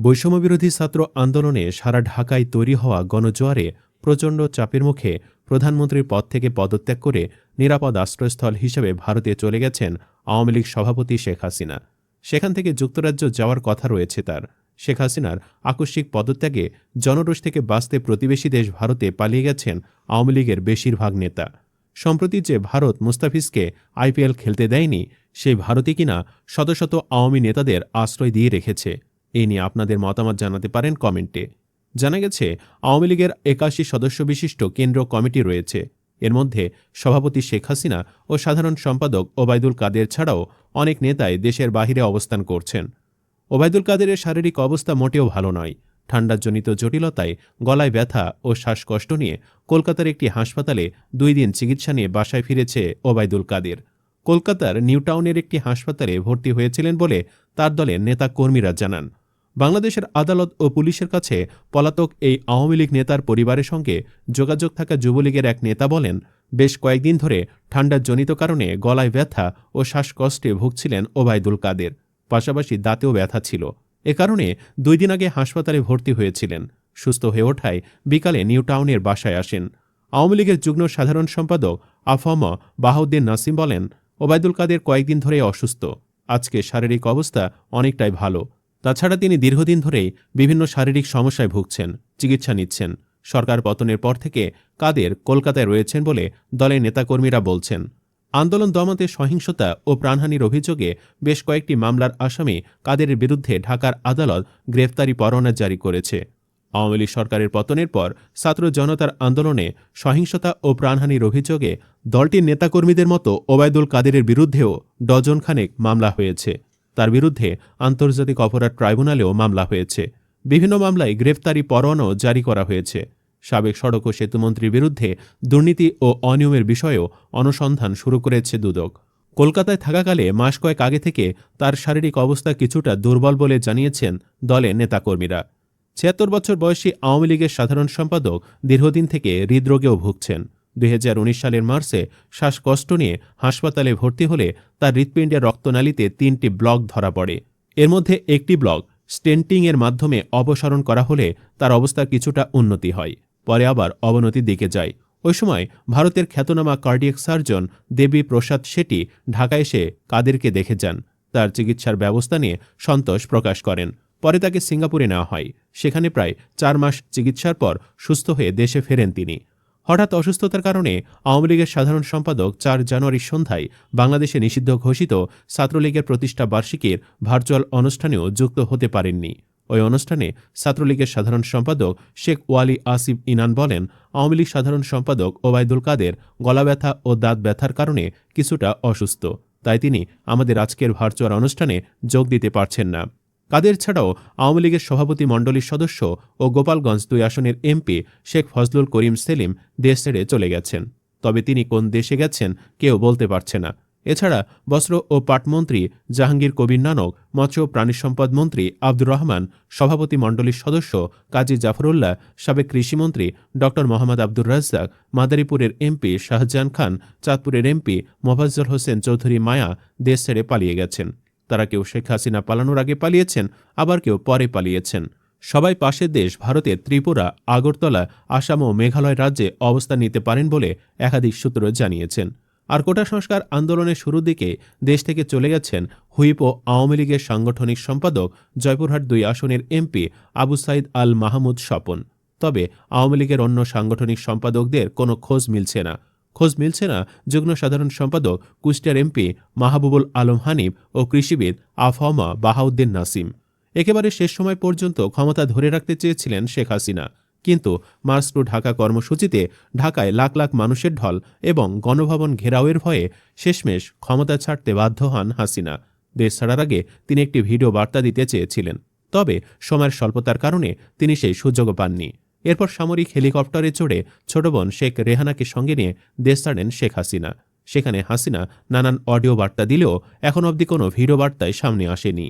বৈষম্যবিরোধী ছাত্র আন্দোলনে সারা ঢাকায় তৈরি হওয়া গণজোয়ারে প্রচণ্ড চাপের মুখে প্রধানমন্ত্রীর পদ থেকে পদত্যাগ করে নিরাপদ আশ্রয়স্থল হিসেবে ভারতে চলে গেছেন আওয়ামী লীগ সভাপতি শেখ হাসিনা। সেখান থেকে যুক্তরাজ্য যাওয়ার কথা রয়েছে তার। শেখ হাসিনার আকস্মিক পদত্যাগে জনরোষ থেকে বাঁচতে প্রতিবেশী দেশ ভারতে পালিয়ে গেছেন আওয়ামী লীগের বেশিরভাগ নেতা। সম্প্রতি যে ভারত মুস্তাফিজকে আইপিএল খেলতে দেয়নি, সেই ভারতই কিনা শত শত আওয়ামী নেতাদের আশ্রয় দিয়ে রেখেছে। এই নিয়ে আপনাদের মতামত জানাতে পারেন কমেন্টে। জানা গেছে আওয়ামী লীগের ৮১ সদস্য বিশিষ্ট কেন্দ্র কমিটি রয়েছে। এর মধ্যে সভাপতি শেখ হাসিনা ও সাধারণ সম্পাদক ওবায়দুল কাদের ছাড়াও অনেক নেতাই দেশের বাহিরে অবস্থান করছেন। ওবায়দুল কাদেরের শারীরিক অবস্থা মোটেও ভালো নয়। ঠান্ডাজনিত জটিলতায় গলায় ব্যথা ও শ্বাসকষ্ট নিয়ে কলকাতার একটি হাসপাতালে ২ দিন চিকিৎসা নিয়ে বাসায় ফিরেছে ওবায়দুল কাদের। কলকাতার নিউটাউনের একটি হাসপাতালে ভর্তি হয়েছিলেন বলে তার দলের নেতা কর্মীরা জানান। বাংলাদেশের আদালত ও পুলিশের কাছে পলাতক এই আওয়ামী লীগ নেতার পরিবারের সঙ্গে যোগাযোগ থাকা যুবলীগের এক নেতা বলেন, বেশ কয়েকদিন ধরে ঠান্ডাজনিত কারণে গলায় ব্যথা ও শ্বাসকষ্টে ভুগছিলেন ওবায়দুল কাদের। পাশাপাশি দাঁতেও ব্যথা ছিল। এ কারণে ২ দিন আগে হাসপাতালে ভর্তি হয়েছিলেন। সুস্থ হয়ে ওঠায় বিকালে নিউটাউনের বাসায় আসেন। আওয়ামী লীগের যুগ্ম সাধারণ সম্পাদক আফম বাহাউদ্দিন নাসিম বলেন, ওবায়দুল কাদের কয়েকদিন ধরে অসুস্থ। আজকে শারীরিক অবস্থা অনেকটাই ভালো। তাছাড়া তিনি দীর্ঘদিন ধরেই বিভিন্ন শারীরিক সমস্যায় ভুগছেন, চিকিৎসা নিচ্ছেন। সরকার পতনের পর থেকে কাদের কলকাতায় রয়েছেন বলে দলের নেতাকর্মীরা বলছেন। আন্দোলন দমাতে সহিংসতা ও প্রাণহানির অভিযোগে বেশ কয়েকটি মামলার আসামি কাদেরের বিরুদ্ধে ঢাকার আদালত গ্রেফতারি পরোয়ানা জারি করেছে। আওয়ামী লীগ সরকারের পতনের পর ছাত্র জনতার আন্দোলনে সহিংসতা ও প্রাণহানির অভিযোগে দলটির নেতাকর্মীদের মতো ওবায়দুল কাদেরের বিরুদ্ধেও ডজনখানেক মামলা হয়েছে। তার বিরুদ্ধে আন্তর্জাতিক অপরাধ ট্রাইব্যুনালেও মামলা হয়েছে। বিভিন্ন মামলায় গ্রেফতারি পরোয়ানাও জারি করা হয়েছে। সাবেক সড়ক ও সেতুমন্ত্রীর বিরুদ্ধে দুর্নীতি ও অনিয়মের বিষয়েও অনুসন্ধান শুরু করেছে দুদক। কলকাতায় থাকাকালে মাস কয়েক আগে থেকে তার শারীরিক অবস্থা কিছুটা দুর্বল বলে জানিয়েছেন দলের নেতাকর্মীরা। ৭৬ বছর বয়সী আওয়ামী লীগের সাধারণ সম্পাদক দীর্ঘদিন থেকে হৃদরোগেও ভুগছেন। ২০১৯ সালের মার্চে শ্বাসকষ্ট নিয়ে হাসপাতালে ভর্তি হলে তার হৃৎপিণ্ডের রক্তনালীতে ৩টি ব্লক ধরা পড়ে। এর মধ্যে একটি ব্লক স্টেন্টিংয়ের মাধ্যমে অপসারণ করা হলে তার অবস্থার কিছুটা উন্নতি হয়, পরে আবার অবনতির দিকে যায়। ওই সময় ভারতের খ্যাতনামা কার্ডিয়াক সার্জন দেবী প্রসাদ শেঠি ঢাকায় এসে কাদেরকে দেখে যান। তার চিকিৎসার ব্যবস্থা নিয়ে সন্তোষ প্রকাশ করেন। পরে তাকে সিঙ্গাপুরে নেওয়া হয়। সেখানে প্রায় ৪ মাস চিকিৎসার পর সুস্থ হয়ে দেশে ফেরেন তিনি। হঠাৎ অসুস্থতার কারণে আওয়ামী লীগের সাধারণ সম্পাদক ৪ জানুয়ারির সন্ধ্যায় বাংলাদেশে নিষিদ্ধ ঘোষিত ছাত্রলীগের প্রতিষ্ঠা বার্ষিকীর ভার্চুয়াল অনুষ্ঠানেও যুক্ত হতে পারেননি। ওই অনুষ্ঠানে ছাত্রলীগের সাধারণ সম্পাদক শেখ ওয়ালি আসিফ ইনান বলেন, আওয়ামী লীগ সাধারণ সম্পাদক ওবায়দুল কাদের গলা ব্যথা ও দাঁত ব্যথার কারণে কিছুটা অসুস্থ, তাই তিনি আমাদের আজকের ভার্চুয়াল অনুষ্ঠানে যোগ দিতে পারছেন না। কাদের ছাড়াও আওয়ামী লীগের সভাপতি মণ্ডলীর সদস্য ও গোপালগঞ্জ ২ আসনের এমপি শেখ ফজলুল করিম সেলিম দেশ ছেড়ে চলে গেছেন। তবে তিনি কোন দেশে গেছেন কেউ বলতে পারছে না। এছাড়া বস্ত্র ও পাটমন্ত্রী জাহাঙ্গীর কবির নানক, মৎস্য ও প্রাণী সম্পদ মন্ত্রী আব্দুর রহমান, সভাপতি মণ্ডলীর সদস্য কাজী জাফরুল্লাহ, সাবেক কৃষিমন্ত্রী ড মোহাম্মদ আব্দুর রাজ্জাক, মাদারীপুরের এমপি শাহজাহান খান, চাঁদপুরের এমপি মোফাজ্জল হোসেন চৌধুরী মায়া দেশ ছেড়ে পালিয়ে গেছেন। তারা কেউ শেখ হাসিনা পালানোর আগে পালিয়েছেন, আবার কেউ পরে পালিয়েছেন। সবাই পাশের দেশ ভারতের ত্রিপুরা, আগরতলা, আসাম ও মেঘালয় রাজ্যে অবস্থান নিতে পারেন বলে একাধিক সূত্র জানিয়েছেন। আর কোটা সংস্কার আন্দোলনের শুরুর দিকে দেশ থেকে চলে গেছেন হুইপ ও আওয়ামী লীগের সাংগঠনিক সম্পাদক জয়পুরহাট ২ আসনের এমপি আবু সাইদ আল মাহমুদ স্বপন। তবে আওয়ামী লীগের অন্য সাংগঠনিক সম্পাদকদের কোনো খোঁজ মিলছে না। যুগ্ম সাধারণ সম্পাদক কুষ্টিয়ার এমপি মাহবুবুল আলম হানিফ ও কৃষিবিদ আফহমা বাহাউদ্দিন নাসিম। একেবারে শেষ সময় পর্যন্ত ক্ষমতা ধরে রাখতে চেয়েছিলেন শেখ হাসিনা, কিন্তু মার্চ টু ঢাকা কর্মসূচিতে ঢাকায় লাখ লাখ মানুষের ঢল এবং গণভবন ঘেরাওয়ের ভয়ে শেষমেশ ক্ষমতা ছাড়তে বাধ্য হন হাসিনা। দেশ ছাড়ার আগে তিনি একটি ভিডিও বার্তা দিতে চেয়েছিলেন, তবে সময়ের স্বল্পতার কারণে তিনি সেই সুযোগও পাননি। এরপর সামরিক হেলিকপ্টারে চড়ে ছোট বোন শেখ রেহানাকে সঙ্গে নিয়ে দেশ ছাড়েন শেখ হাসিনা। সেখানে হাসিনা নানান অডিও বার্তা দিলেও এখন অবধি কোনো ভিডিও বার্তায় সামনে আসেনি।